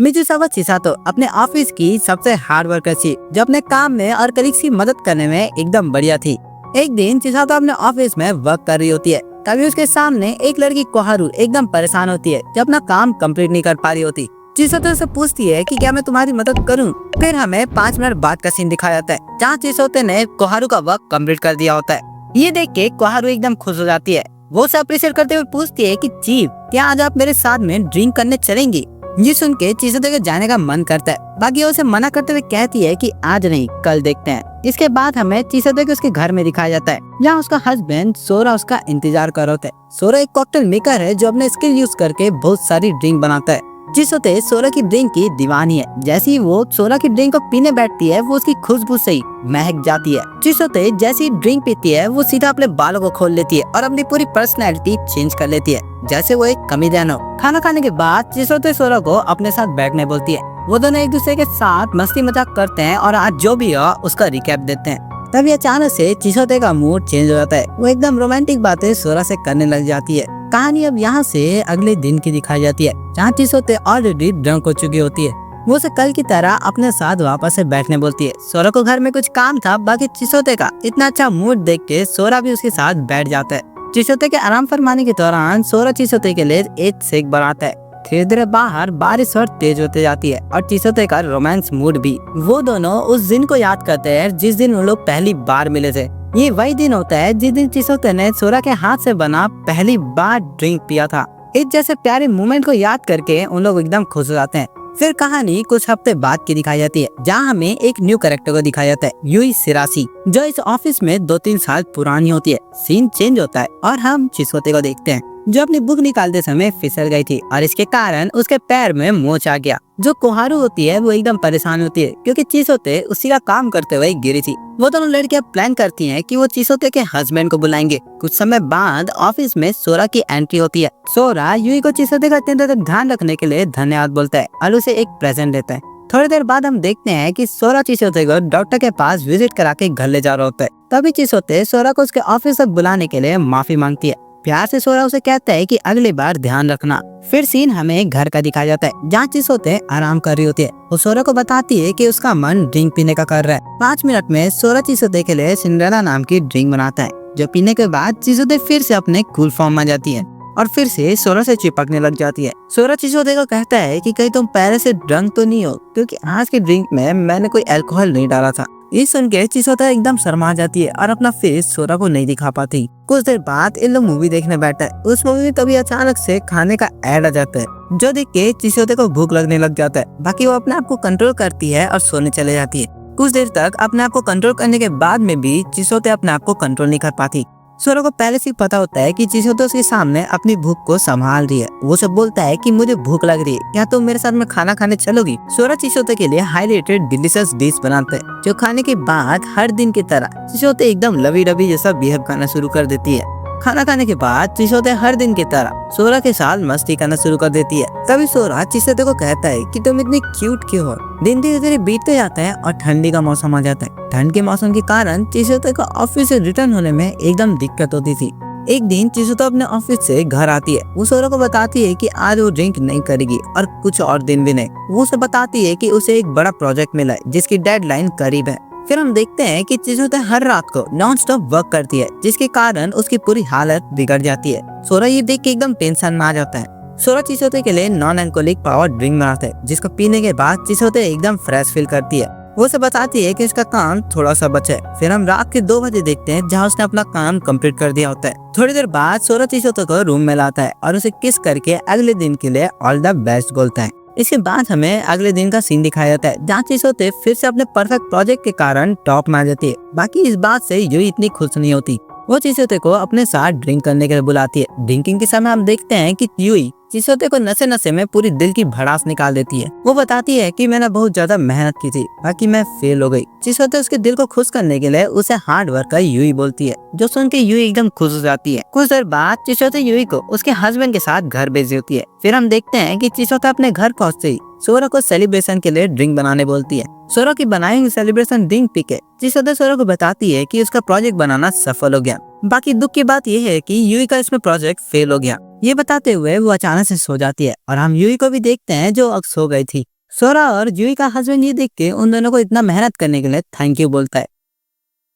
मिजुसावा चिसातो अपने ऑफिस की सबसे हार्ड वर्कर थी, जो अपने काम में और कलीग्स की मदद करने में एकदम बढ़िया थी। एक दिन चिसातो अपने ऑफिस में वर्क कर रही होती है, तभी उसके सामने एक लड़की कोहारू एकदम परेशान होती है, जो अपना काम कंप्लीट नहीं कर पा रही होती। चिसातो से पूछती है कि क्या मैं तुम्हारी मदद करूं? फिर हमें 5 मिनट बाद का सीन दिखाया जाता है, जहाँ चिसातो ने कोहारू का वर्क कंप्लीट कर दिया होता है। ये देख के कोहारू एकदम खुश हो जाती है। वो उसे अप्रिशिएट करते हुए पूछती है कि चीफ, क्या आज आप मेरे साथ में ड्रिंक करने चलेंगी? ये सुन के चिसातो के जाने का मन करता है, बाकी उसे मना करते हुए कहती है कि आज नहीं, कल देखते हैं। इसके बाद हमें चिसातो के उसके घर में दिखाया जाता है, जहाँ उसका हस्बैंड सोरा उसका इंतजार कर रहा होता है। सोरा एक कॉकटेल मेकर है, जो अपने स्किल यूज करके बहुत सारी ड्रिंक बनाता है। चिसातो सोरा की ड्रिंक की दीवानी है। जैसे ही वो सोरा की ड्रिंक को पीने बैठती है, वो उसकी खुशबू से ही महक जाती है। चिसातो जैसी ड्रिंक पीती है, वो सीधा अपने बालों को खोल लेती है और अपनी पूरी पर्सनैलिटी चेंज कर लेती है, जैसे वो एक कॉमेडियन हो। खाना खाने के बाद चिसातो सोरा को अपने साथ बैठने बोलती है। वो दोनों एक दूसरे के साथ मस्ती मजाक करते हैं और आज जो भी हो उसका रिकैप देते हैं। तभी अचानक से चिसातो का मूड चेंज हो जाता है। वो एकदम रोमांटिक बातें सोरा से करने लग जाती है। कहानी अब यहाँ से अगले दिन की दिखाई जाती है, जहाँ चिसातो ऑलरेडी ड्रंक हो चुकी होती है। वो उसे कल की तरह अपने साथ वापस से बैठने बोलती है। सोरा को घर में कुछ काम था, बाकी चिसातो का इतना अच्छा मूड देख के सोरा भी उसके साथ बैठ जाता है। चिसातो के आराम फरमाने के दौरान सोरा चिसातो के लिए एक शेक बनाता है। धीरे धीरे बाहर बारिश और तेज होते जाती है और चिसातो का रोमांस मूड भी। वो दोनों उस दिन को याद करते हैं जिस दिन उन लोग पहली बार मिले थे। ये वही दिन होता है जिस दिन चिसातो ने सोरा के हाथ से बना पहली बार ड्रिंक पिया था। इस जैसे प्यारे मोमेंट को याद करके उन लोग एकदम खुश हो जाते हैं। फिर कहानी कुछ हफ्ते बाद की दिखाई जाती है, जहाँ हमें एक न्यू कैरेक्टर को दिखाया जाता है, यूई शिराशी, जो इस ऑफिस में 2-3 साल पुरानी होती है। सीन चेंज होता है और हम चिसातो को देखते हैं, जो अपनी बुक निकालते समय फिसल गई थी और इसके कारण उसके पैर में मोच आ गया। जो कोहारू होती है वो एकदम परेशान होती है, क्योंकि चिसातो उसी का काम करते हुए गिरी थी। वो दोनों लड़कियां प्लान करती हैं कि वो चिसातो के हस्बैंड को बुलाएंगे। कुछ समय बाद ऑफिस में सोरा की एंट्री होती है। सोरा यूई को चिसातो का अत्यंत ध्यान रखने के लिए धन्यवाद बोलता है और उसे एक प्रेजेंट देता है। थोड़ी देर बाद हम देखते हैं कि सोरा चिसातो को डॉक्टर के पास विजिट करा के घर ले जा रहा होता है। तभी चिसातो सोरा को उसके ऑफिस तक बुलाने के लिए माफी मांगती है। प्यार से सोरा उसे कहता है कि अगली बार ध्यान रखना। फिर सीन हमें घर का दिखाया जाता है, जहाँ चिसातो आराम कर रही होती है। वो सोरा को बताती है कि उसका मन ड्रिंक पीने का कर रहा है। 5 मिनट में सोरा चिसातो के लिए सिंड्रेला नाम की ड्रिंक बनाता है, जो पीने के बाद चिसातो फिर से अपने कूल फॉर्म में जाती है और फिर से सोरा से चिपकने लग जाती है। सोरा चिसातो को कहता है कि कहीं तुम पहले से ड्रंक तो नहीं हो, क्योंकि आज की ड्रिंक में मैंने कोई अल्कोहल नहीं डाला था। ये सुन के चिसातो एकदम शर्मा जाती है और अपना फेस सोरा को नहीं दिखा पाती। कुछ देर बाद इन लोग मूवी देखने बैठा है। उस मूवी में तभी अचानक से खाने का ऐड आ जाता है, जो देख के चिसातो को भूख लगने लग जाता है। बाकी वो अपने आप को कंट्रोल करती है और सोने चले जाती है। कुछ देर तक अपने आप को कंट्रोल करने के बाद में भी चिसातो अपने आप को कंट्रोल नहीं कर पाती। सोरा को पहले से पता होता है कि चिसातो उसके सामने अपनी भूख को संभाल रही है। वो सब बोलता है कि मुझे भूख लग रही है, क्या तुम मेरे साथ में खाना खाने चलोगी? सोरा चिसातो के लिए हाईली रेटेड डिलीशियस डिश बनाता है, जो खाने के बाद हर दिन की तरह चिसातो एकदम लवी डबी जैसा बिहेव करना शुरू कर देती है। खाना खाने के बाद चिसातो हर दिन की तरह सोरा के साथ मस्ती करना शुरू कर देती है। तभी सोरा चिसातो को कहता है कि तुम इतनी क्यूट क्यों हो? दिन धीरे धीरे बीतते जाता है और ठंडी का मौसम आ जाता है। ठंड के मौसम के कारण चिसातो को ऑफिस से रिटर्न होने में एकदम दिक्कत होती थी। एक दिन चिसातो अपने ऑफिस से घर आती है। वो सोरा को बताती है कि आज वो ड्रिंक नहीं करेगी और कुछ और दिन भी नहीं। वो उसे बताती है कि उसे एक बड़ा प्रोजेक्ट मिला है, जिसकी डेडलाइन करीब है। फिर हम देखते हैं कि चिसातो हर रात को नॉन स्टॉप वर्क करती है, जिसके कारण उसकी पूरी हालत बिगड़ जाती है। सोरा ये देख के एकदम टेंशन में आ जाता है। सोरा चिसातो के लिए नॉन अल्कोहलिक पावर ड्रिंक बनाता है, जिसको पीने के बाद चिसातो एकदम फ्रेश फील करती है। वो उसे बताती है कि उसका काम थोड़ा सा बचा है। फिर हम रात के 2 बजे देखते हैं, जहाँ उसने अपना काम कंप्लीट कर दिया होता है। थोड़ी देर बाद सोरा चिसातो को रूम में लाता है और उसे किस करके अगले दिन के लिए ऑल द बेस्ट बोलता है। इसके बाद हमें अगले दिन का सीन दिखाया जाता है, जहाँ चिसातो फिर से अपने परफेक्ट प्रोजेक्ट के कारण टॉप में आ जाती है। बाकी इस बात से यूई इतनी खुश नहीं होती। वो चिसातो को अपने साथ ड्रिंक करने के लिए बुलाती है। ड्रिंकिंग के समय हम देखते हैं कि यूई चिसातो को नशे नशे में पूरी दिल की भड़ास निकाल देती है। वो बताती है कि मैंने बहुत ज्यादा मेहनत की थी, बाकी मैं फेल हो गई। चिसातो उसके दिल को खुश करने के लिए उसे हार्ड वर्क का यूई बोलती है, जो सुन के यूई एकदम खुश हो जाती है। कुछ देर बाद चिसातो यूई को उसके हस्बैंड के साथ घर भेज देती है। फिर हम देखते हैं कि चिसोता अपने घर पहुंचते ही सोरा को सेलिब्रेशन के लिए ड्रिंक बनाने बोलती है। सोरा की बनाई हुई सेलिब्रेशन ड्रिंक पी के चिसोता सोरा को बताती है कि उसका प्रोजेक्ट बनाना सफल हो गया। बाकी दुख की बात यह है कि यूई का इसमें प्रोजेक्ट फेल हो गया। ये बताते हुए वो अचानक से सो जाती है और हम यूई को भी देखते हैं जो अब सो गई थी। सोरा और यूई का हस्बैंड ये देख के उन दोनों को इतना मेहनत करने के लिए थैंक यू बोलता है।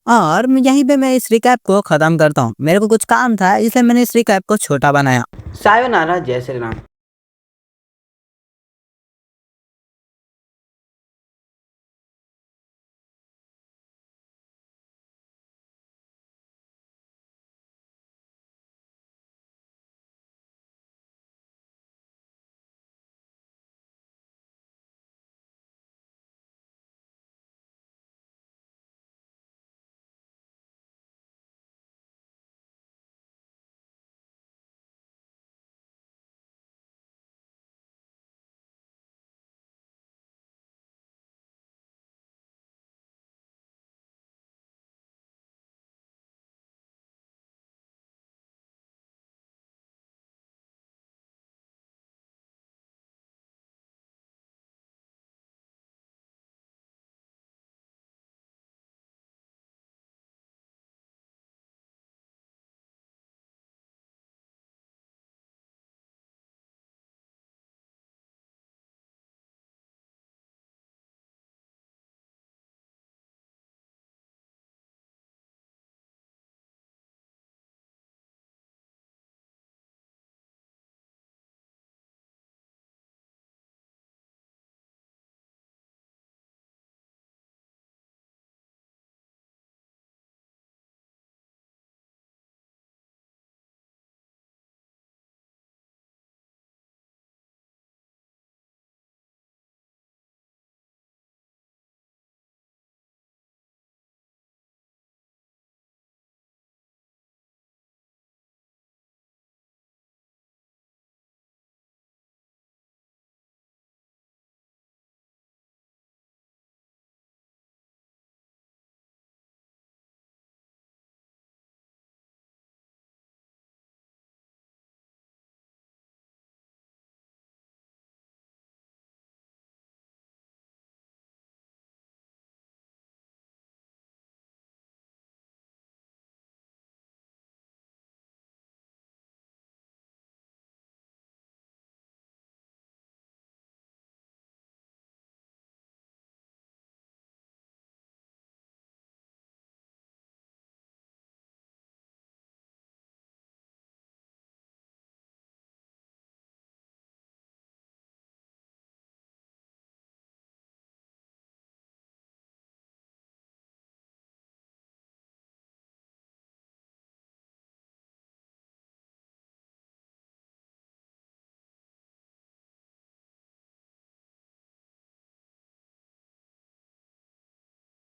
और यहीं पे मैं इस रिकैप को खत्म करता हूँ। मेरे को कुछ काम था इसलिए मैंने इस रिकैप को छोटा बनाया। सायोनारा, जय श्री राम।